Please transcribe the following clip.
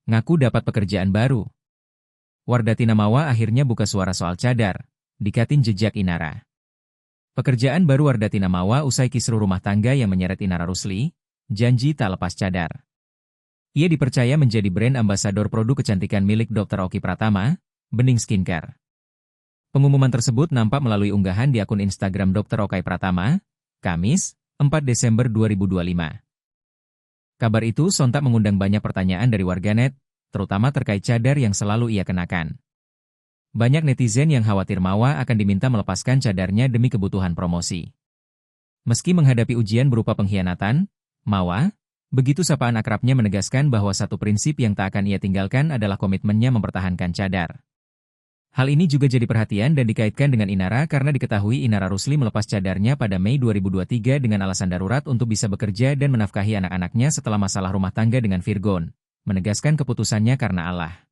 Ngaku dapat pekerjaan baru. Wardatina Mawa akhirnya buka suara soal cadar. Dikatin jejak Inara. Pekerjaan baru Wardatina Mawa usai kisruh rumah tangga yang menyeret Inara Rusli, janji tak lepas cadar. Ia dipercaya menjadi brand ambasador produk kecantikan milik Dr. Oki Pratama, Bening Skincare. Pengumuman tersebut nampak melalui unggahan di akun Instagram Dr. Oki Pratama, Kamis, 4 Desember 2025. Kabar itu sontak mengundang banyak pertanyaan dari warganet, terutama terkait cadar yang selalu ia kenakan. Banyak netizen yang khawatir Mawa akan diminta melepaskan cadarnya demi kebutuhan promosi. Meski menghadapi ujian berupa pengkhianatan, Mawa, begitu sapaan akrabnya menegaskan bahwa satu prinsip yang tak akan ia tinggalkan adalah komitmennya mempertahankan cadar. Hal ini juga jadi perhatian dan dikaitkan dengan Inara karena diketahui Inara Rusli melepas cadarnya pada Mei 2023 dengan alasan darurat untuk bisa bekerja dan menafkahi anak-anaknya setelah masalah rumah tangga dengan Virgon, menegaskan keputusannya karena Allah.